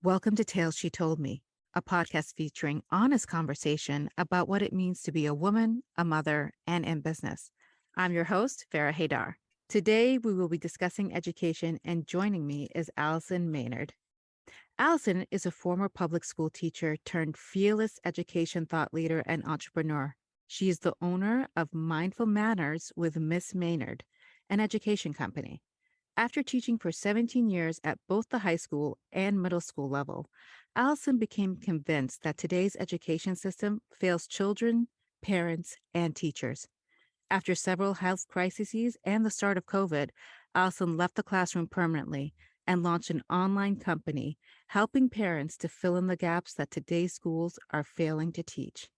Welcome to Tales She Told Me, a podcast featuring honest conversation about what it means to be a woman, a mother, and in business. I'm your host, Farrah Haidar. Today, we will be discussing education, and joining me is Allison Maynard. Allison is a former public school teacher turned fearless education thought leader and entrepreneur. She is the owner of Mindful Manners with Miss Maynard, an education company. After teaching for 17 years at both the high school and middle school level, Allison became convinced that today's education system fails children, parents, and teachers. After several health crises and the start of COVID, Allison left the classroom permanently and launched an online company helping parents to fill in the gaps that today's schools are failing to teach.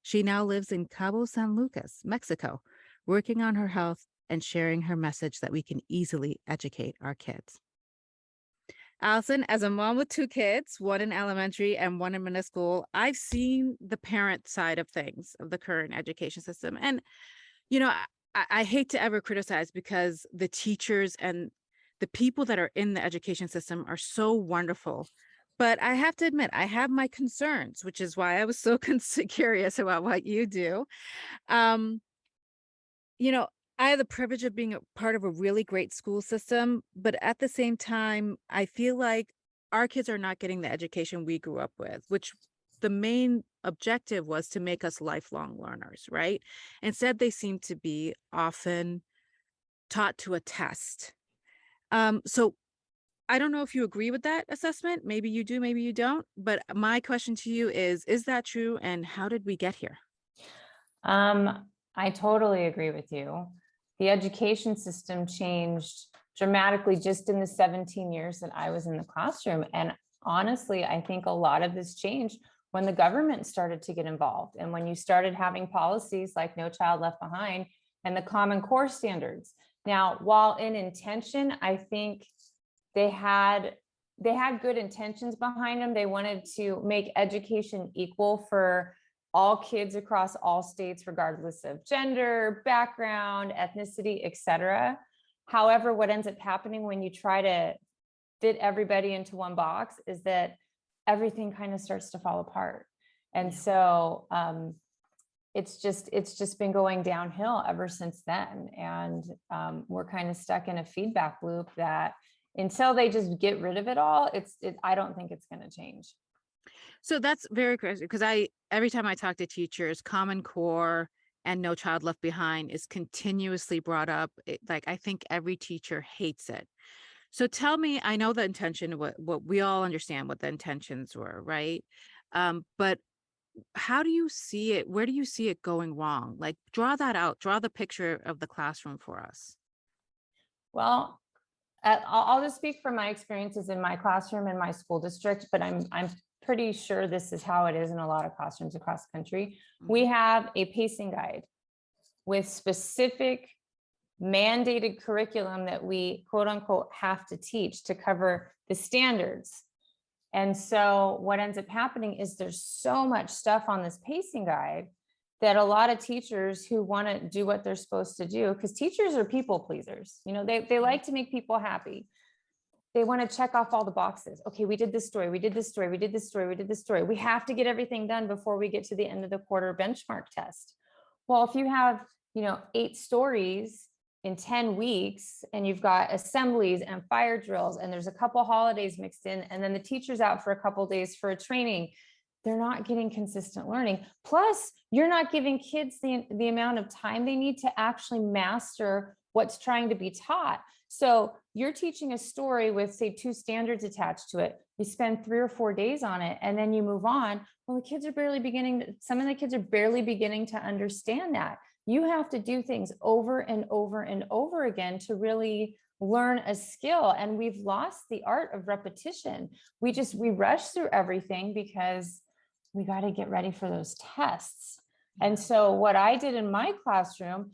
She now lives in Cabo San Lucas, Mexico, working on her health and sharing her message that we can easily educate our kids. Allison, as a mom with two kids, one in elementary and one in middle school, I've seen the parent side of things of the current education system. And, I hate to ever criticize because the teachers and the people that are in the education system are so wonderful. But I have to admit, I have my concerns, which is why I was so curious about what you do. Um, you know, I have the privilege of being a part of a really great school system, but at the same time, I feel like our kids are not getting the education we grew up with, which the main objective was to make us lifelong learners, right? Instead, they seem to be often taught to a test. So I don't know if you agree with that assessment. Maybe you do, maybe you don't. But my question to you is that true? And how did we get here? I totally agree with you. The education system changed dramatically just in the 17 years that I was in the classroom. And honestly, I think a lot of this changed when the government started to get involved and when you started having policies like No Child Left Behind and the Common Core standards. Now, while in intention, I think they had good intentions behind them. They wanted to make education equal for all kids across all states, regardless of gender, background, ethnicity, etc. However, what ends up happening when you try to fit everybody into one box is that everything kind of starts to fall apart. And so it's just been going downhill ever since then. And we're kind of stuck in a feedback loop that until they just get rid of it all, I don't think it's going to change. So that's very crazy because every time I talk to teachers, Common Core and No Child Left Behind is continuously brought up. I think every teacher hates it. So tell me, I know the intention, what we all understand what the intentions were, right? But how do you see it? Where do you see it going wrong? Like draw that out, draw the picture of the classroom for us. Well, I'll just speak from my experiences in my classroom in my school district, but I'm pretty sure this is how it is in a lot of classrooms across the country. We have a pacing guide with specific mandated curriculum that we quote unquote have to teach to cover the standards. And so what ends up happening is there's so much stuff on this pacing guide that a lot of teachers who want to do what they're supposed to do, because teachers are people pleasers, they like to make people happy. They want to check off all the boxes. Okay, we did this story, we did this story, we did this story, we did this story. We have to get everything done before we get to the end of the quarter benchmark test. Well, if you have, 8 stories in 10 weeks and you've got assemblies and fire drills and there's a couple holidays mixed in and then the teacher's out for a couple days for a training, they're not getting consistent learning. Plus, you're not giving kids the amount of time they need to actually master what's trying to be taught. So you're teaching a story with, say, 2 standards attached to it. You spend 3 or 4 days on it, and then you move on. Well, some of the kids are barely beginning to understand that. You have to do things over and over and over again to really learn a skill. And we've lost the art of repetition. We rush through everything because we got to get ready for those tests. And so what I did in my classroom,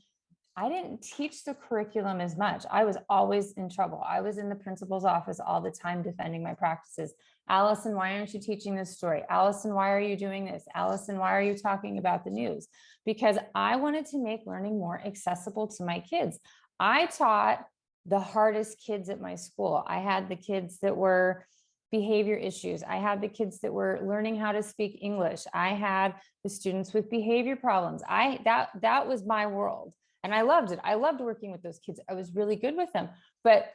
I didn't teach the curriculum as much. I was always in trouble. I was in the principal's office all the time defending my practices. Allison, why aren't you teaching this story? Allison, why are you doing this? Allison, why are you talking about the news? Because I wanted to make learning more accessible to my kids. I taught the hardest kids at my school. I had the kids that were behavior issues. I had the kids that were learning how to speak English. I had the students with behavior problems. That was my world. And I loved it. I loved working with those kids. I was really good with them. But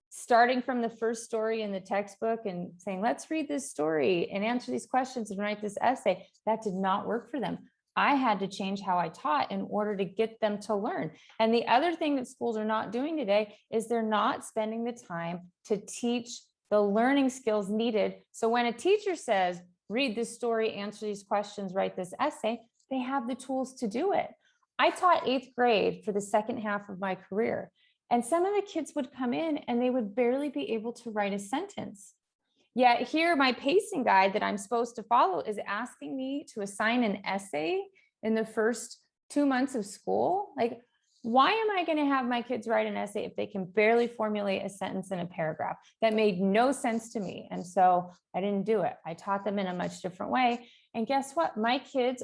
starting from the first story in the textbook and saying, let's read this story and answer these questions and write this essay, that did not work for them. I had to change how I taught in order to get them to learn. And the other thing that schools are not doing today is they're not spending the time to teach the learning skills needed. So when a teacher says, read this story, answer these questions, write this essay, they have the tools to do it. I taught 8th grade for the second half of my career. And some of the kids would come in and they would barely be able to write a sentence. Yet here, my pacing guide that I'm supposed to follow is asking me to assign an essay in the first 2 months of school. Like, why am I going to have my kids write an essay if they can barely formulate a sentence in a paragraph? That made no sense to me. And so I didn't do it. I taught them in a much different way. And guess what? My kids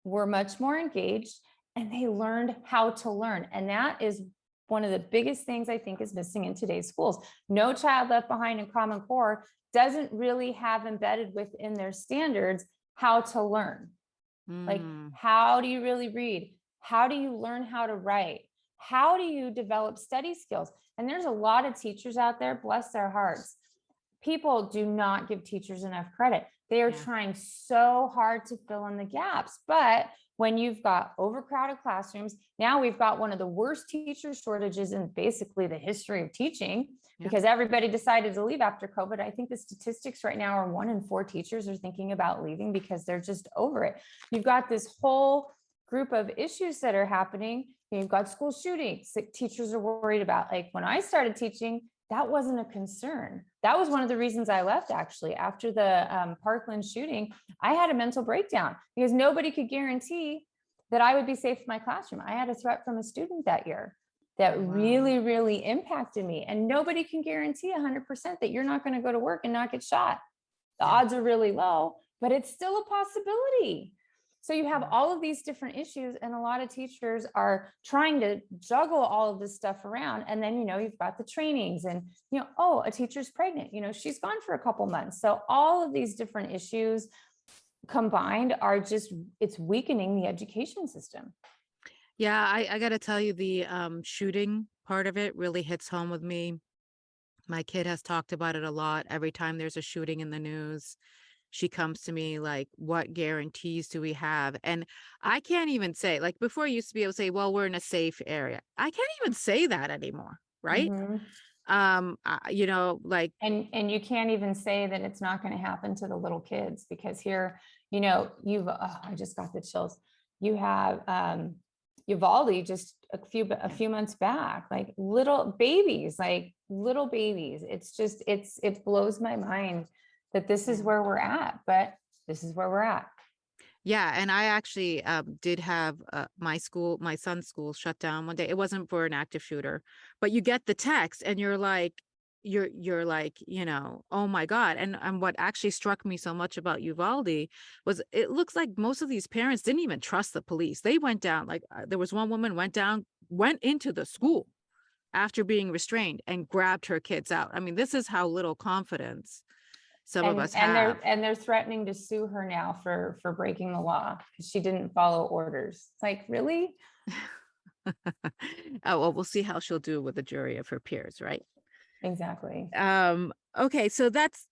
were much more engaged and they learned how to learn. And that is one of the biggest things I think is missing in today's schools. No Child Left Behind and Common Core doesn't really have embedded within their standards how to learn. Like, how do you really read? How do you learn how to write? How do you develop study skills? And there's a lot of teachers out there, bless their hearts. People do not give teachers enough credit. They are trying so hard to fill in the gaps. But when you've got overcrowded classrooms, now we've got one of the worst teacher shortages in basically the history of teaching, because everybody decided to leave after COVID. I think the statistics right now are 1 in 4 teachers are thinking about leaving because they're just over it. You've got this whole group of issues that are happening. You've got school shootings that teachers are worried about. Like, when I started teaching, that wasn't a concern. That was one of the reasons I left, actually. After the Parkland shooting, I had a mental breakdown because nobody could guarantee that I would be safe in my classroom. I had a threat from a student that year that really, really impacted me. And nobody can guarantee 100% that you're not going to go to work and not get shot. The odds are really low, but it's still a possibility. So you have all of these different issues, and a lot of teachers are trying to juggle all of this stuff around. And then, you've got the trainings and, oh, a teacher's pregnant, she's gone for a couple months. So all of these different issues combined are just, it's weakening the education system. Yeah, I got to tell you, the shooting part of it really hits home with me. My kid has talked about it a lot. Every time there's a shooting in the news, she comes to me like, what guarantees do we have? And I can't even say, like, before I used to be able to say, well, we're in a safe area. I can't even say that anymore. Right. Like, and you can't even say that it's not going to happen to the little kids, because here, I just got the chills. You have, Uvalde just a few months back, like little babies. It's just, it blows my mind that this is where we're at, but this is where we're at. Yeah. And I actually did have my son's school shut down one day. It wasn't for an active shooter, but you get the text and you're like, oh my God. And what actually struck me so much about Uvalde was it looks like most of these parents didn't even trust the police. They went down, like there was one woman went into the school after being restrained and grabbed her kids out. I mean, this is how little confidence some of us have. And they're threatening to sue her now for breaking the law because she didn't follow orders. It's like, really? Oh, well, we'll see how she'll do with a jury of her peers, right? Exactly. Okay, so that's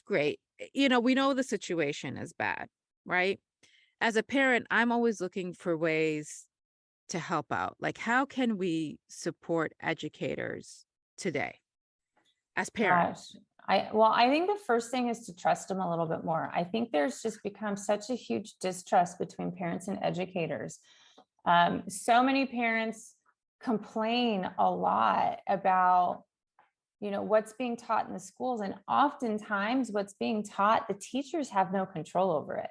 great. We know the situation is bad, right? As a parent, I'm always looking for ways to help out. Like, how can we support educators today as parents? Gosh. I think the first thing is to trust them a little bit more. I think there's just become such a huge distrust between parents and educators. So many parents complain a lot about, what's being taught in the schools. And oftentimes what's being taught, the teachers have no control over it.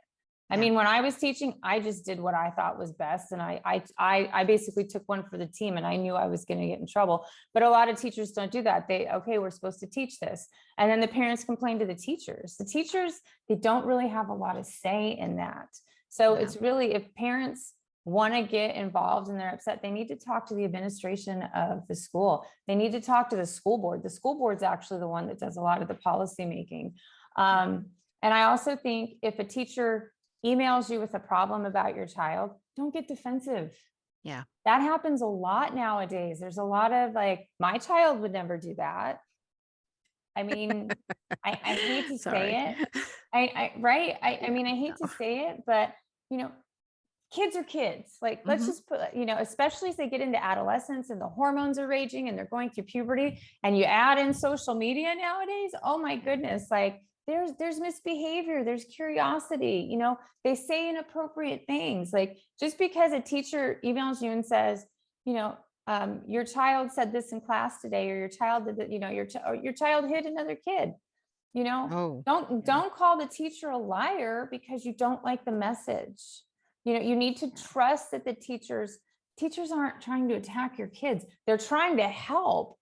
I mean, when I was teaching, I just did what I thought was best. And I basically took one for the team, and I knew I was going to get in trouble. But a lot of teachers don't do that. We're supposed to teach this. And then the parents complain to the teachers. The teachers, they don't really have a lot of say in that. So it's really, if parents want to get involved and they're upset, they need to talk to the administration of the school. They need to talk to the school board. The school board's actually the one that does a lot of the policy making. And I also think if a teacher emails you with a problem about your child, don't get defensive. Yeah. That happens a lot nowadays. There's a lot of like, my child would never do that. I mean, I hate to say it. Right. I mean, I hate to say it, but you know, kids are kids. Like, let's just put, especially as they get into adolescence and the hormones are raging and they're going through puberty and you add in social media nowadays. Oh my goodness. Like there's misbehavior, there's curiosity, they say inappropriate things. Like just because a teacher emails you and says, your child said this in class today, or your child did that, your child hit another kid, don't call the teacher a liar because you don't like the message. You need to trust that the teachers aren't trying to attack your kids. They're trying to help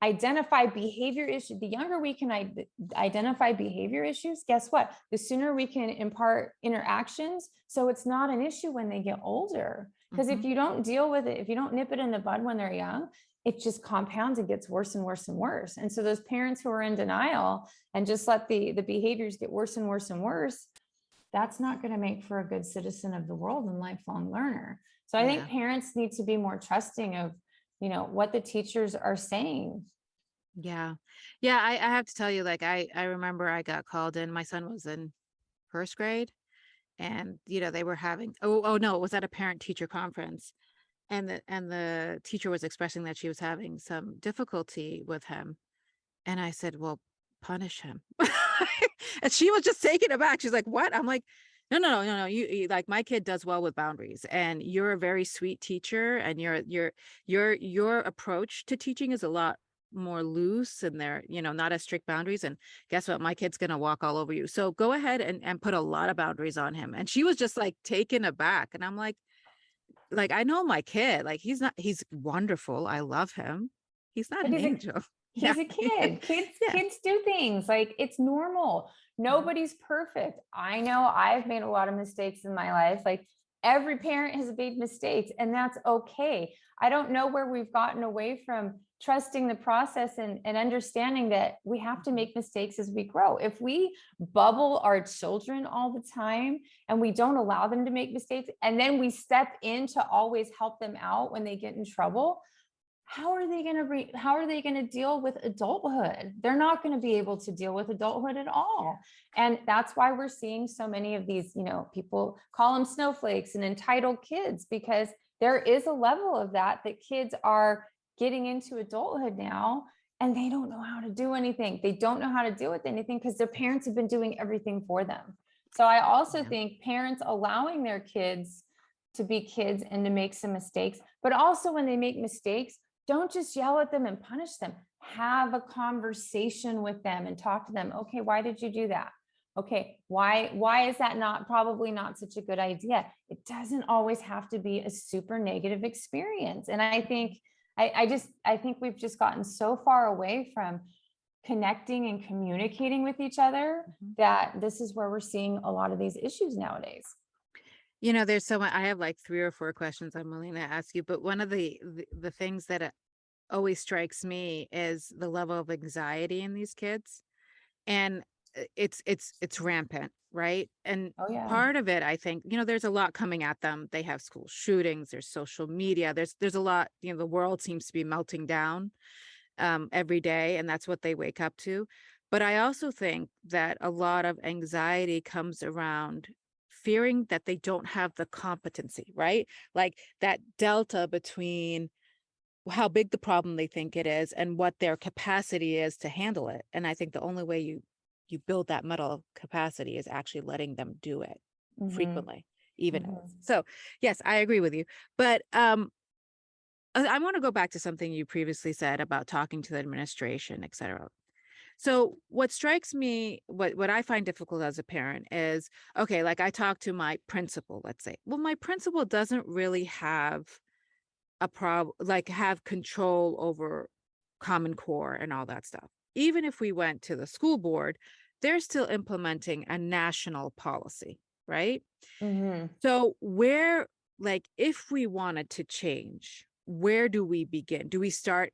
identify behavior issues. The younger we can identify behavior issues, guess what? The sooner we can impart interactions. So it's not an issue when they get older. Because if you don't deal with it, if you don't nip it in the bud when they're young, it just compounds and gets worse and worse and worse. And so those parents who are in denial and just let the behaviors get worse and worse and worse, that's not going to make for a good citizen of the world and lifelong learner. So I think parents need to be more trusting of, what the teachers are saying. Yeah. Yeah. I have to tell you, like, I remember I got called in, my son was in first grade and, they were having, oh no, it was at a parent teacher conference. And the teacher was expressing that she was having some difficulty with him. And I said, well, punish him. And she was just taken aback. She's like, what? I'm like, no. You like, my kid does well with boundaries and you're a very sweet teacher. And your approach to teaching is a lot more loose and they're, not as strict boundaries. And guess what? My kid's going to walk all over you. So go ahead and put a lot of boundaries on him. And she was just like taken aback. And I'm like, I know my kid, like, he's wonderful. I love him. He's not an angel. He's a kid. Kids do things, like, it's normal. Nobody's perfect. I know I've made a lot of mistakes in my life. Like every parent has made mistakes and that's okay. I don't know where we've gotten away from trusting the process and understanding that we have to make mistakes as we grow. If we bubble our children all the time and we don't allow them to make mistakes, and then we step in to always help them out when they get in trouble, how are they going to deal with adulthood? They're not going to be able to deal with adulthood at all. And that's why we're seeing so many of these, people call them snowflakes and entitled kids, because there is a level of that kids are getting into adulthood now and they don't know how to do anything. They don't know how to deal with anything because their parents have been doing everything for them. So I also think parents allowing their kids to be kids and to make some mistakes, but also when they make mistakes, don't just yell at them and punish them. Have a conversation with them and talk to them. Okay, why did you do that? Okay, why is that probably not such a good idea? It doesn't always have to be a super negative experience. And I think I think we've just gotten so far away from connecting and communicating with each other that this is where we're seeing a lot of these issues nowadays. There's so much. I have like 3 or 4 questions I'm willing to ask you, but one of the things that always strikes me is the level of anxiety in these kids, and it's rampant, right? And part of it, I think, there's a lot coming at them. They have school shootings, there's social media, there's a lot. The world seems to be melting down every day, and that's what they wake up to. But I also think that a lot of anxiety comes around fearing that they don't have the competency, right? Like that delta between how big the problem they think it is and what their capacity is to handle it. And I think the only way you build that mental capacity is actually letting them do it frequently, even. So yes, I agree with you. But I want to go back to something you previously said about talking to the administration, et cetera. So what strikes me, what I find difficult as a parent is, okay, like I talk to my principal, let's say. Well, my principal doesn't really have a problem, like have control over Common Core and all that stuff. Even if we went to the school board, they're still implementing a national policy, right? So where like, if we wanted to change, where do we begin? Do we start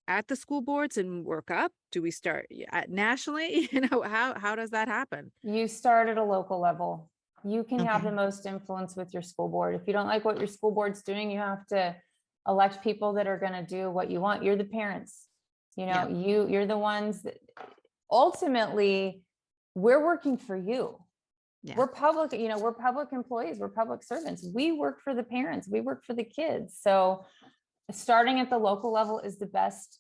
at the school boards and work up? Do we start at nationally? How does that happen? You start at a local level. You can have Okay. the most influence with your school board. If you don't like what your school board's doing, you have to elect people that are going to do what you want. You're the parents. Yeah. You're the ones that ultimately we're working for you. Yeah. We're public, we're public employees, we're public servants. We work for the parents, we work for the kids. So starting at the local level is the best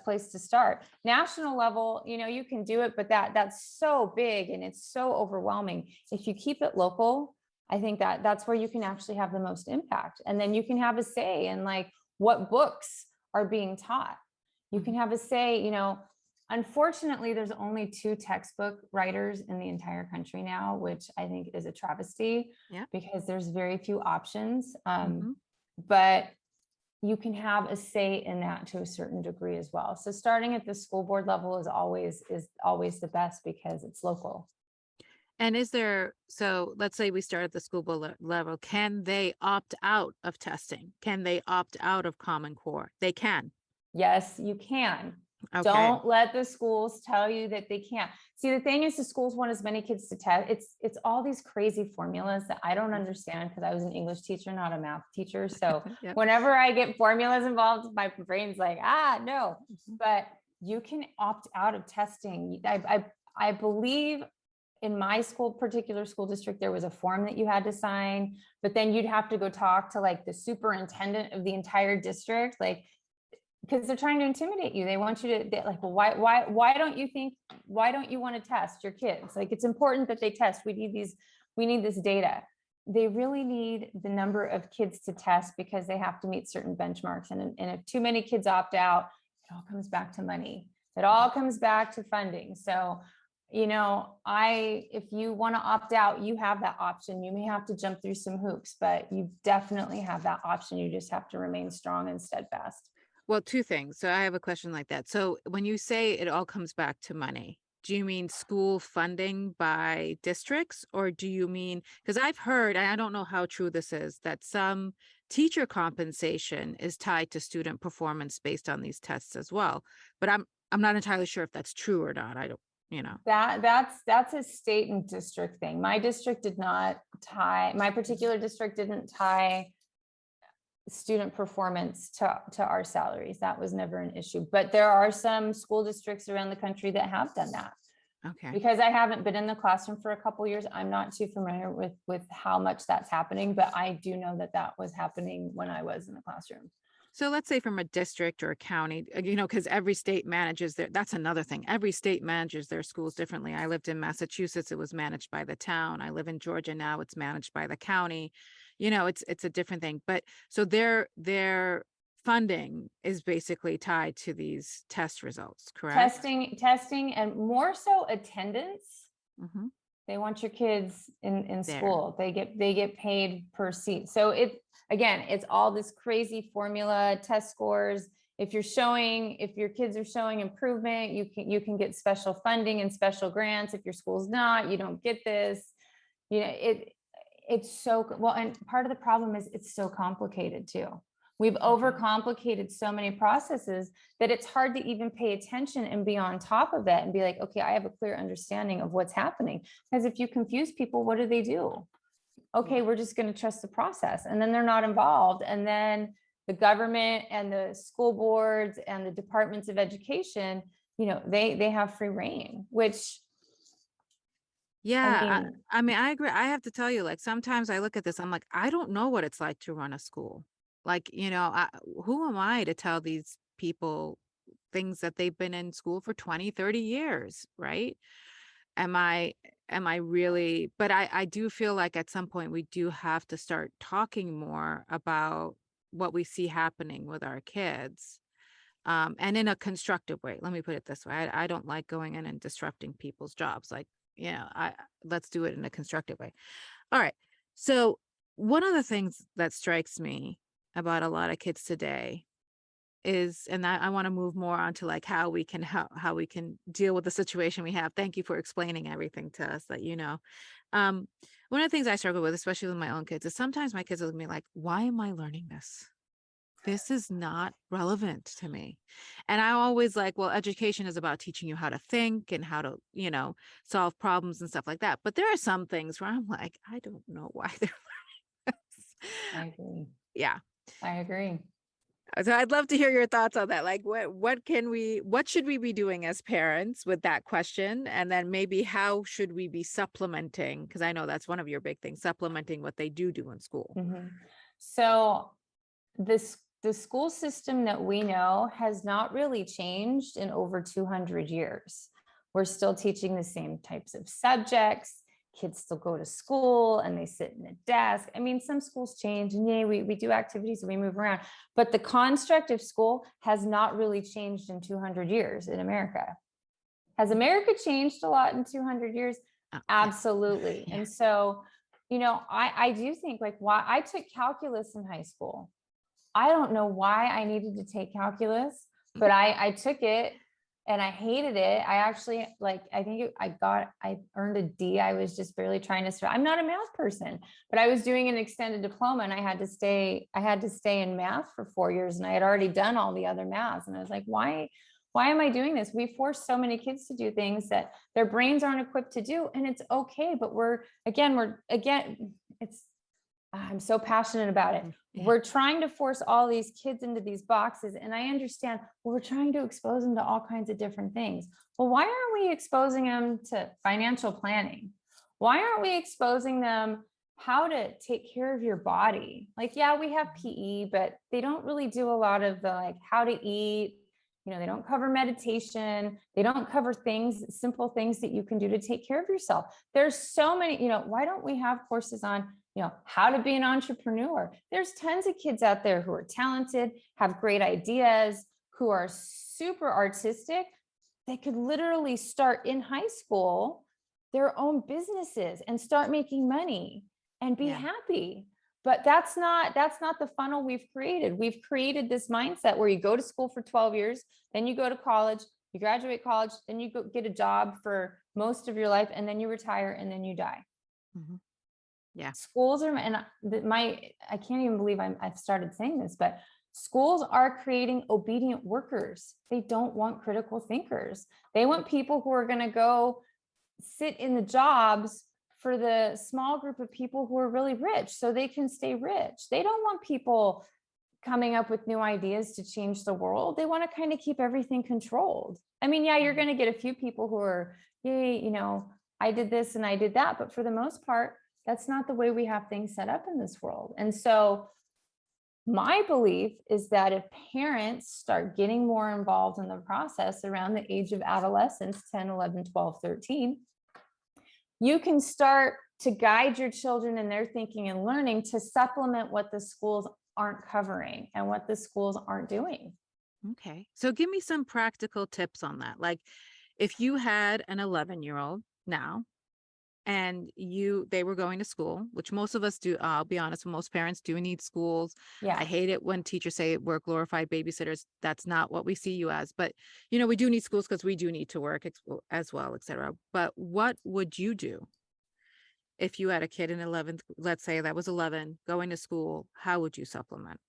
place to start. National level, you can do it, but that's so big and it's so overwhelming. If you keep it local, I think that's where you can actually have the most impact. And then you can have a say in like what books are being taught. You can have a say, unfortunately, there's only 2 textbook writers in the entire country now, which I think is a travesty. Yeah. Because there's very few options. Mhm. But you can have a say in that to a certain degree as well. So starting at the school board level is always the best because it's local. And so let's say we start at the school board level, can they opt out of testing? Can they opt out of Common Core? They can. Yes, you can. Okay. Don't let the schools tell you that they can't. See, the thing is the schools want as many kids to test. It's all these crazy formulas that I don't understand because I was an English teacher, not a math teacher. So Yep. whenever I get formulas involved, my brain's like, no. Mhm. But you can opt out of testing. I believe in my particular school district, there was a form that you had to sign, but then you'd have to go talk to like the superintendent of the entire district. Like, because they're trying to intimidate you. They want you to like, well, why don't you want to test your kids? Like, it's important that they test. We need this data. They really need the number of kids to test because they have to meet certain benchmarks. And if too many kids opt out, it all comes back to money. It all comes back to funding. So, if you want to opt out, you have that option. You may have to jump through some hoops, but you definitely have that option. You just have to remain strong and steadfast. Well, 2 things. So I have a question like that. So when you say it all comes back to money, do you mean school funding by districts, or do you mean, because I've heard, and I don't know how true this is, that some teacher compensation is tied to student performance based on these tests as well. But I'm not entirely sure if that's true or not. I don't, That's a state and district thing. My particular district didn't tie student performance to our salaries. That was never an issue, but there are some school districts around the country that have done that. Okay. Because I haven't been in the classroom for a couple of years, I'm not too familiar with how much that's happening, but I do know that was happening when I was in the classroom. So let's say from a district or a county, because every state manages that's another thing. Every state manages their schools differently. I lived in Massachusetts, it was managed by the town. I live in Georgia now, it's managed by the county. It's a different thing. But so their funding is basically tied to these test results, correct? Testing, and more so attendance. Mhm. They want your kids in There. school. They get paid per seat. So it's all this crazy formula, test scores. If your kids are showing improvement, you can get special funding and special grants. If your school's not, you don't get this. It's so well, and part of the problem is it's so complicated too. We've overcomplicated so many processes that it's hard to even pay attention and be on top of it and be like, okay, I have a clear understanding of what's happening. Because if you confuse people, what do? Okay, we're just going to trust the process. And then they're not involved. And then the government and the school boards and the departments of education, they have free reign, which Yeah, I mean, I agree. I have to tell you, like, sometimes I look at this, I'm like, I don't know what it's like to run a school. Like, who am I to tell these people things that they've been in school for 20, 30 years, right? Am I really, but I do feel like at some point we do have to start talking more about what we see happening with our kids. And in a constructive way. Let me put it this way. I don't like going in and disrupting people's jobs. Like, let's do it in a constructive way. All right. So one of the things that strikes me about a lot of kids today is, and I want to move more onto like how we can help, how we can deal with the situation we have. Thank you for explaining everything to us that, um, one of the things I struggle with, especially with my own kids, is sometimes my kids will be like, why am I learning this? This is not relevant to me. And I always like, well, education is about teaching you how to think and how to, solve problems and stuff like that. But there are some things where I'm like, I don't know why they're learning this. I agree. Yeah. I agree. So I'd love to hear your thoughts on that. Like what should we be doing as parents with that question? And then maybe how should we be supplementing? Because I know that's one of your big things, supplementing what they do in school. Mhm. So the school system that we know has not really changed in over 200 years. We're still teaching the same types of subjects. Kids still go to school and they sit in a desk. I mean, some schools change and yay, we do activities and we move around, but the construct of school has not really changed in 200 years in America. Has America changed a lot in 200 years? Absolutely. Yeah. And so, I do think like why I took calculus in high school. I don't know why I needed to take calculus, but I took it and I hated it. I actually I earned a D. I was just barely trying to survive. I'm not a math person, but I was doing an extended diploma and I had to stay in math for 4 years and I had already done all the other maths. And I was like, why am I doing this? We force so many kids to do things that their brains aren't equipped to do. And it's okay. But I'm so passionate about it. Yeah. We're trying to force all these kids into these boxes. And I understand, well, we're trying to expose them to all kinds of different things. Well, why aren't we exposing them to financial planning? Why aren't we exposing them how to take care of your body? Like, yeah, we have PE, but they don't really do a lot of the like how to eat. They don't cover meditation. They don't cover simple things that you can do to take care of yourself. There's so many, why don't we have courses on, how to be an entrepreneur? There's tons of kids out there who are talented, have great ideas, who are super artistic. They could literally start in high school their own businesses and start making money and be happy. But that's not the funnel we've created. We've created this mindset where you go to school for 12 years, then you go to college, you graduate college, then you go get a job for most of your life, and then you retire, and then you die. Mm-hmm. Yeah. Schools are, and I can't even believe I've started saying this, but schools are creating obedient workers. They don't want critical thinkers. They want people who are going to go sit in the jobs for the small group of people who are really rich so they can stay rich. They don't want people coming up with new ideas to change the world. They want to kind of keep everything controlled. I mean, yeah, you're going to get a few people who are, yay, I did this and I did that. But for the most part, that's not the way we have things set up in this world. And so my belief is that if parents start getting more involved in the process around the age of adolescence, 10, 11, 12, 13, you can start to guide your children in their thinking and learning to supplement what the schools aren't covering and what the schools aren't doing. Okay. So give me some practical tips on that. Like if you had an 11-year-old now and they were going to school, which most of us do, I'll be honest, most parents do need schools. Yeah. I hate it when teachers say we're glorified babysitters. That's not what we see you as, but we do need schools because we do need to work as well, etc. But what would you do if you had a kid in 11th, let's say that was 11, going to school? How would you supplement?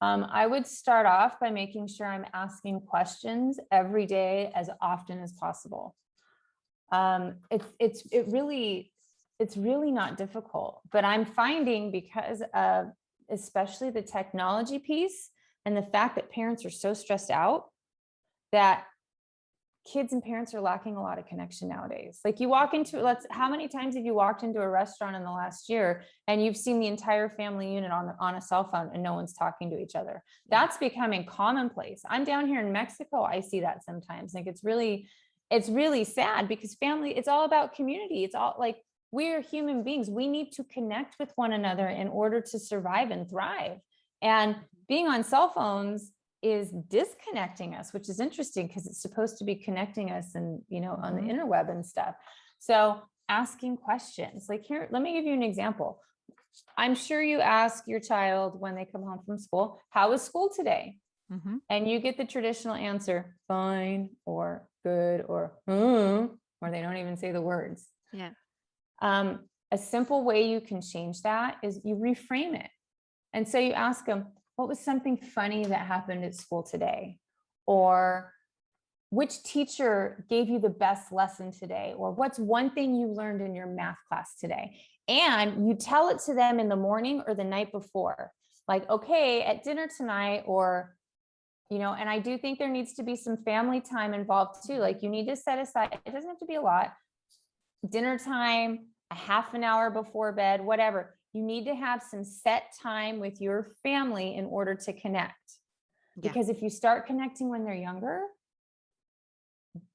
I would start off by making sure I'm asking questions every day as often as possible. It's really not difficult, but I'm finding because of especially the technology piece and the fact that parents are so stressed out that kids and parents are lacking a lot of connection nowadays. Like you walk into, how many times have you walked into a restaurant in the last year and you've seen the entire family unit on a cell phone and no one's talking to each other? That's becoming commonplace. I'm down here in Mexico. I see that sometimes. Like it's really sad because family, it's all about community. It's all like, we're human beings. We need to connect with one another in order to survive and thrive. And being on cell phones is disconnecting us, which is interesting because it's supposed to be connecting us and, on the interweb and stuff. So asking questions like here, let me give you an example. I'm sure you ask your child when they come home from school, how was school today? Mm-hmm. and you get the traditional answer, fine or good or they don't even say the words. Yeah. A simple way you can change that is you reframe it. And so you ask them, what was something funny that happened at school today? Or which teacher gave you the best lesson today? Or what's one thing you learned in your math class today? And you tell it to them in the morning or the night before, like, okay, at dinner tonight, or, and I do think there needs to be some family time involved too. Like you need to set aside, it doesn't have to be a lot, dinner time, a half an hour before bed, whatever. You need to have some set time with your family in order to connect. Yeah. Because if you start connecting when they're younger,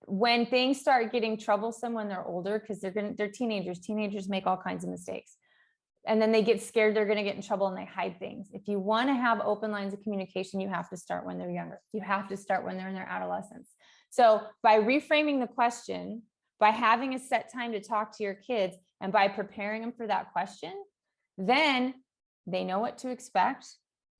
when things start getting troublesome when they're older, because they're teenagers make all kinds of mistakes, and then they get scared they're going to get in trouble and they hide things. If you want to have open lines of communication, you have to start when they're younger. You have to start when they're in their adolescence. So by reframing the question, by having a set time to talk to your kids, and by preparing them for that question, then they know what to expect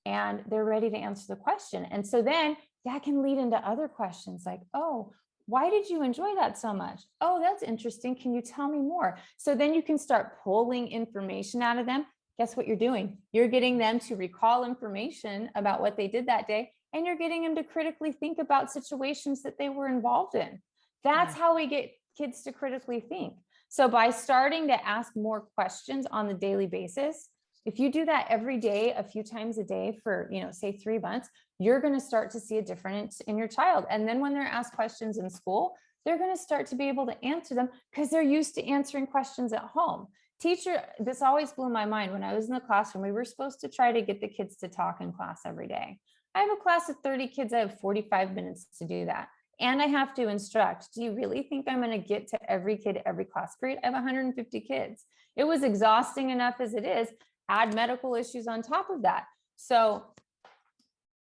and they're ready to answer the question. And so then that can lead into other questions like, oh, why did you enjoy that so much? Oh, that's interesting. Can you tell me more? So then you can start pulling information out of them. Guess what you're doing? You're getting them to recall information about what they did that day, and you're getting them to critically think about situations that they were involved in. That's how we get kids to critically think. So by starting to ask more questions on the daily basis, if you do that every day, a few times a day for, say 3 months, you're going to start to see a difference in your child. And then when they're asked questions in school, they're going to start to be able to answer them because they're used to answering questions at home. This always blew my mind. When I was in the classroom, we were supposed to try to get the kids to talk in class every day. I have a class of 30 kids. I have 45 minutes to do that. And I have to instruct. Do you really think I'm going to get to every kid, every class period? I have 150 kids. It was exhausting enough as it is. Add medical issues on top of that. So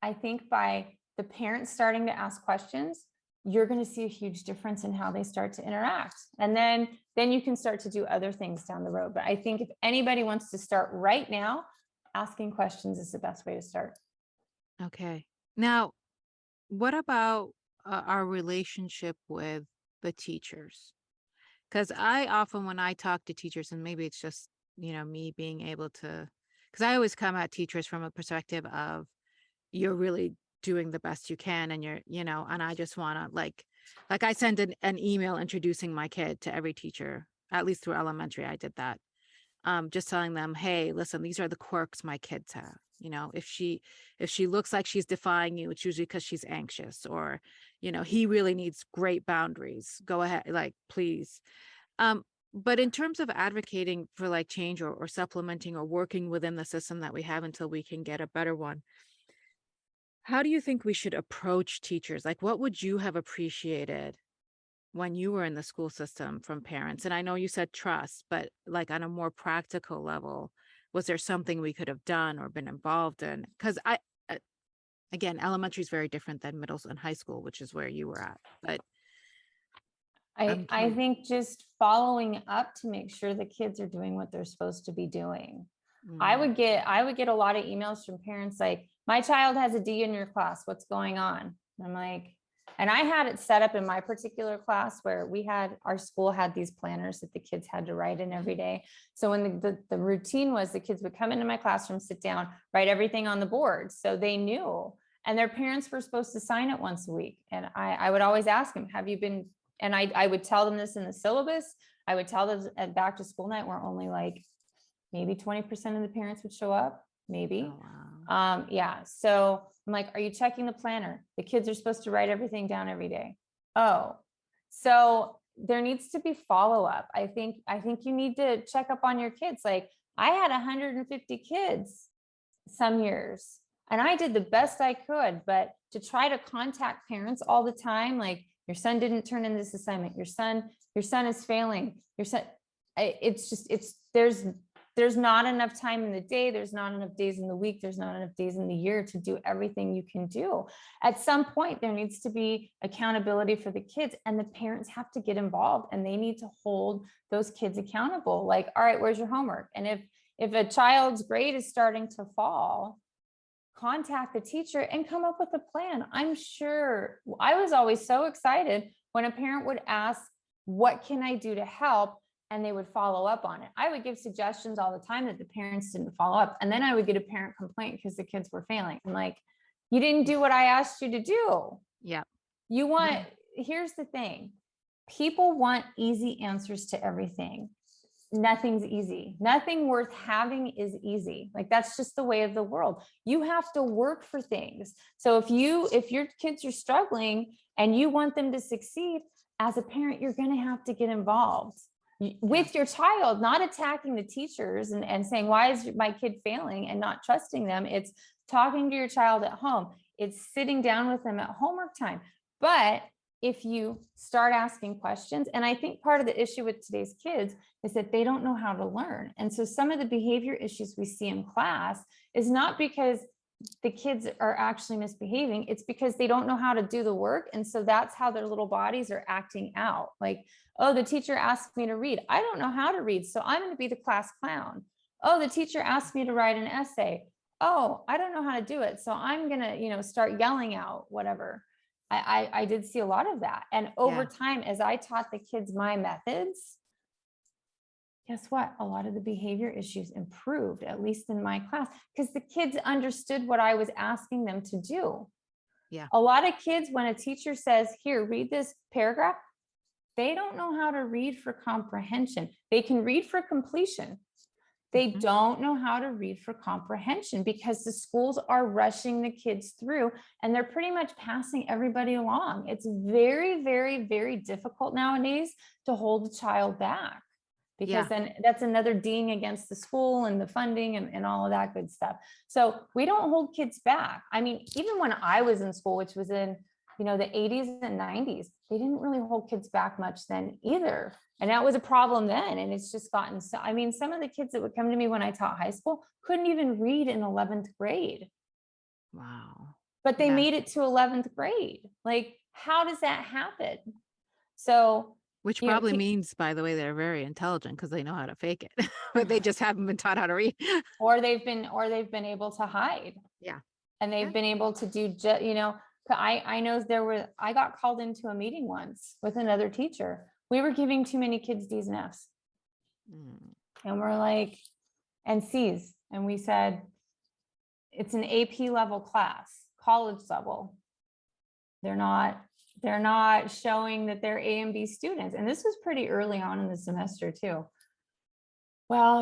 I think by the parents starting to ask questions, you're going to see a huge difference in how they start to interact. And then you can start to do other things down the road. But I think if anybody wants to start right now, asking questions is the best way to start. Okay. Now, what about our relationship with the teachers? Because I often, when I talk to teachers, and maybe it's just, me being able to, because I always come at teachers from a perspective of you're really doing the best you can. And and I just want to like I send an email introducing my kid to every teacher, at least through elementary. I did that. Just telling them, hey, listen, these are the quirks my kids have. If she looks like she's defying you, it's usually because she's anxious, or, he really needs great boundaries. Go ahead, like, please. But in terms of advocating for like change or supplementing or working within the system that we have until we can get a better one, how do you think we should approach teachers? Like, what would you have appreciated when you were in the school system from parents? And I know you said trust, but like on a more practical level, was there something we could have done or been involved in? Because again, elementary is very different than middle and high school, which is where you were at. But I think just following up to make sure the kids are doing what they're supposed to be doing. I would get a lot of emails from parents like, my child has a D in your class. What's going on? And I'm like, and I had it set up in my particular class where our school had these planners that the kids had to write in every day. So when the routine was, the kids would come into my classroom, sit down, write everything on the board. So they knew, and their parents were supposed to sign it once a week. And I would always ask them, have you been, and I would tell them this in the syllabus. I would tell them at back to school night where only like maybe 20% of the parents would show up, maybe. Oh, wow. Yeah. So I'm like, are you checking the planner? The kids are supposed to write everything down every day. Oh, so there needs to be follow-up. I think you need to check up on your kids. Like I had 150 kids some years and I did the best I could, but to try to contact parents all the time, like your son didn't turn in this assignment, your son is failing, there's not enough time in the day. There's not enough days in the week. There's not enough days in the year to do everything you can do. At some point, there needs to be accountability for the kids, and the parents have to get involved, and they need to hold those kids accountable. Like, all right, where's your homework? And if a child's grade is starting to fall, contact the teacher and come up with a plan. I'm sure I was always so excited when a parent would ask, what can I do to help? And they would follow up on it. I would give suggestions all the time that the parents didn't follow up. And then I would get a parent complaint because the kids were failing. I'm like, you didn't do what I asked you to do. Yeah. You want, here's the thing. People want easy answers to everything. Nothing's easy. Nothing worth having is easy. Like, that's just the way of the world. You have to work for things. So if your kids are struggling and you want them to succeed, as a parent, you're going to have to get involved with your child, not attacking the teachers and saying, why is my kid failing, and not trusting them. It's talking to your child at home. It's sitting down with them at homework time. But if you start asking questions, and I think part of the issue with today's kids is that they don't know how to learn. And so some of the behavior issues we see in class is not because the kids are actually misbehaving. It's because they don't know how to do the work. And so that's how their little bodies are acting out. Like, oh, the teacher asked me to read. I don't know how to read, so I'm going to be the class clown. Oh, the teacher asked me to write an essay. Oh, I don't know how to do it, so I'm going to, start yelling out whatever. I did see a lot of that. And over time, as I taught the kids my methods, guess what? A lot of the behavior issues improved, at least in my class, because the kids understood what I was asking them to do. Yeah. A lot of kids, when a teacher says, here, read this paragraph, they don't know how to read for comprehension. They can read for completion. They don't know how to read for comprehension because the schools are rushing the kids through and they're pretty much passing everybody along. It's very, very, very difficult nowadays to hold a child back, because then that's another ding against the school and the funding and all of that good stuff. So we don't hold kids back. I mean, even when I was in school, which was in, the 80s and 90s, they didn't really hold kids back much then either. And that was a problem then. And it's just gotten so, some of the kids that would come to me when I taught high school couldn't even read in 11th grade. Wow. But they made it to 11th grade. Like, how does that happen? So, which probably means, by the way, they're very intelligent because they know how to fake it, but they just haven't been taught how to read. or they've been able to hide. Yeah. And they've been able to do, I know I got called into a meeting once with another teacher. We were giving too many kids D's and F's. And we're like, and C's. And we said, it's an AP level class, college level. They're not showing that they're A and B students. And this was pretty early on in the semester too. Well,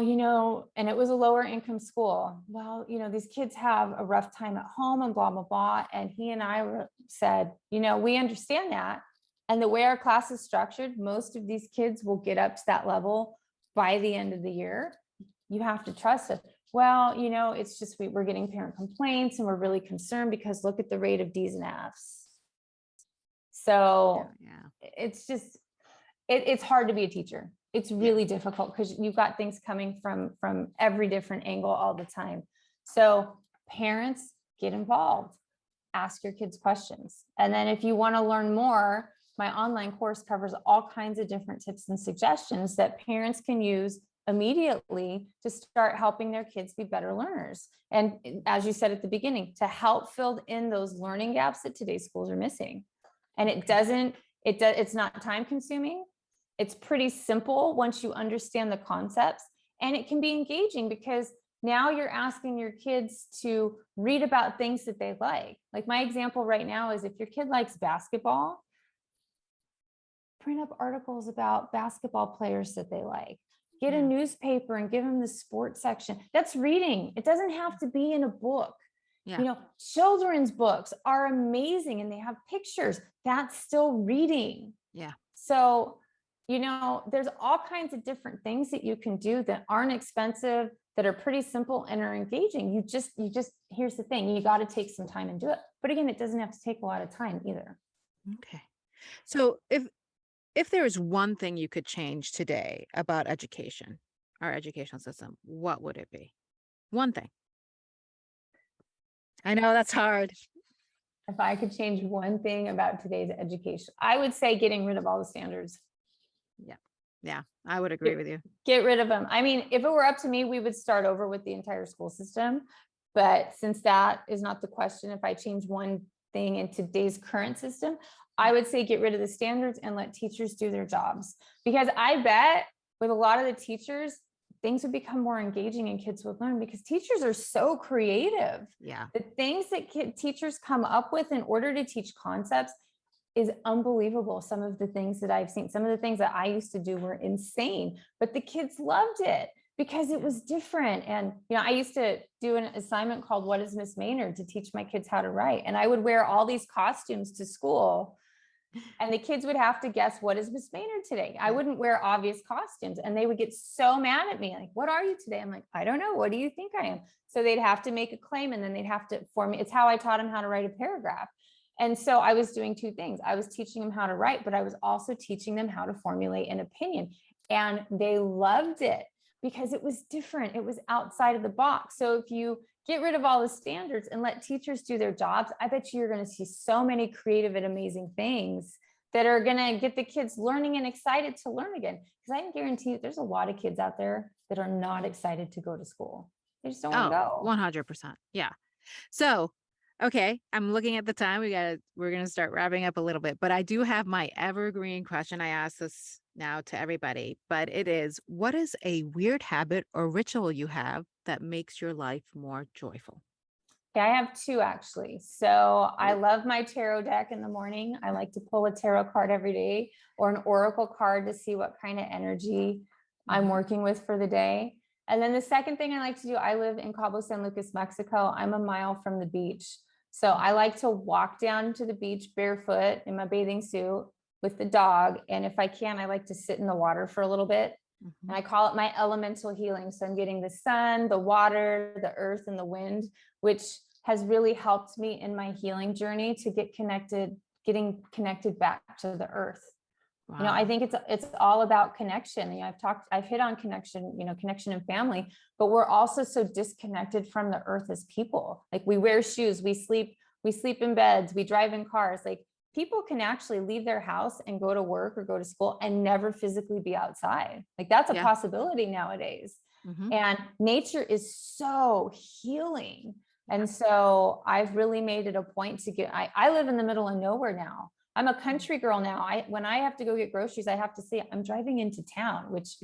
and it was a lower income school. Well, these kids have a rough time at home and blah, blah, blah. And he and I said, we understand that. And the way our class is structured, most of these kids will get up to that level by the end of the year. You have to trust it. Well, it's just, we're getting parent complaints and we're really concerned because look at the rate of D's and F's. So it's just, it's hard to be a teacher. It's really difficult because you've got things coming from every different angle all the time. So parents, get involved, ask your kids questions. And then if you want to learn more, my online course covers all kinds of different tips and suggestions that parents can use immediately to start helping their kids be better learners. And as you said at the beginning, to help fill in those learning gaps that today's schools are missing. And it's not time consuming. It's pretty simple once you understand the concepts, and it can be engaging because now you're asking your kids to read about things that they like. Like my example right now is if your kid likes basketball, print up articles about basketball players that they like. Get a newspaper and give them the sports section. That's reading. It doesn't have to be in a book. Children's books are amazing and they have pictures. That's still reading. Yeah. So, there's all kinds of different things that you can do that aren't expensive, that are pretty simple and are engaging. You just, here's the thing, you got to take some time and do it. But again, it doesn't have to take a lot of time either. Okay. So if there is one thing you could change today about education, our educational system, what would it be? One thing. I know that's hard. If I could change one thing about today's education, I would say getting rid of all the standards. Yeah, I would agree with you. Get rid of them. I mean, if it were up to me, we would start over with the entire school system. But since that is not the question, if I change one thing in today's current system, I would say get rid of the standards and let teachers do their jobs. Because I bet with a lot of the teachers, things would become more engaging and kids would learn, because teachers are so creative. Yeah. The things that teachers come up with in order to teach concepts is unbelievable. Some of the things that I've seen, some of the things that I used to do were insane, but the kids loved it because it was different. And, I used to do an assignment called What is Miss Maynard, to teach my kids how to write. And I would wear all these costumes to school, and the kids would have to guess, what is Miss Maynard today? I wouldn't wear obvious costumes, and they would get so mad at me. Like, what are you today? I'm like, I don't know. What do you think I am? So they'd have to make a claim, and then they'd have to form it. It's how I taught them how to write a paragraph. And so I was doing two things. I was teaching them how to write, but I was also teaching them how to formulate an opinion. And they loved it because it was different. It was outside of the box. So if you get rid of all the standards and let teachers do their jobs, I bet you're going to see so many creative and amazing things that are going to get the kids learning and excited to learn again. Because I can guarantee you there's a lot of kids out there that are not excited to go to school. They just don't want to go. 100%. Yeah. So, okay, I'm looking at the time. We're going to start wrapping up a little bit, but I do have my evergreen question. I ask this now to everybody, but it is, what is a weird habit or ritual you have that makes your life more joyful? Yeah, I have two actually. So I love my tarot deck in the morning. I like to pull a tarot card every day, or an oracle card, to see what kind of energy I'm working with for the day. And then the second thing I like to do, I live in Cabo San Lucas, Mexico. I'm a mile from the beach. So I like to walk down to the beach barefoot in my bathing suit with the dog. And if I can, I like to sit in the water for a little bit. And I call it my elemental healing. So I'm getting the sun, the water, the earth, and the wind, which has really helped me in my healing journey to getting connected back to the earth. Wow. I think it's all about connection. I've hit on connection, connection and family, but we're also so disconnected from the earth as people. Like, we wear shoes, we sleep in beds, we drive in cars. Like, people can actually leave their house and go to work or go to school and never physically be outside. Like, that's a possibility nowadays. And nature is so healing. And so I've really made it a point to I live in the middle of nowhere now. I'm a country girl now. When I have to go get groceries, I have to say I'm driving into town, which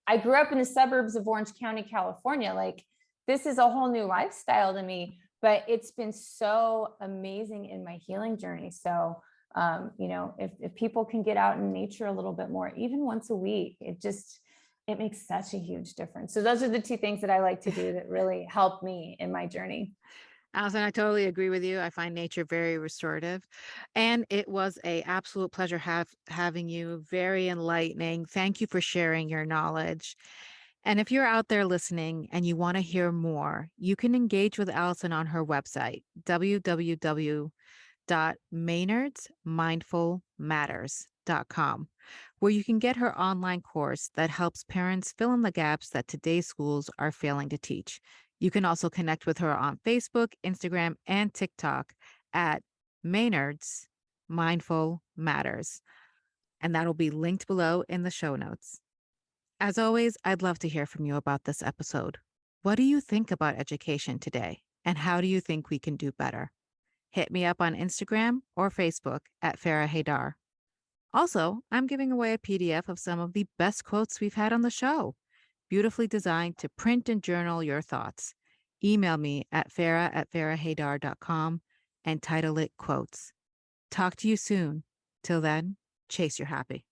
I grew up in the suburbs of Orange County, California. Like, this is a whole new lifestyle to me, but it's been so amazing in my healing journey. So, if people can get out in nature a little bit more, even once a week, it makes such a huge difference. So those are the two things that I like to do that really help me in my journey. Allison, I totally agree with you. I find nature very restorative, and it was an absolute pleasure having you. Very enlightening. Thank you for sharing your knowledge. And if you're out there listening and you want to hear more, you can engage with Allison on her website, www.maynardsmindfulmatters.com, where you can get her online course that helps parents fill in the gaps that today's schools are failing to teach. You can also connect with her on Facebook, Instagram, and TikTok at Maynard's Mindful Matters. And that'll be linked below in the show notes. As always, I'd love to hear from you about this episode. What do you think about education today? And how do you think we can do better? Hit me up on Instagram or Facebook at Farrah Haidar. Also, I'm giving away a PDF of some of the best quotes we've had on the show, beautifully designed to print and journal your thoughts. Email me at farrah@farrahhaidar.com and title it Quotes. Talk to you soon. Till then, chase your happy.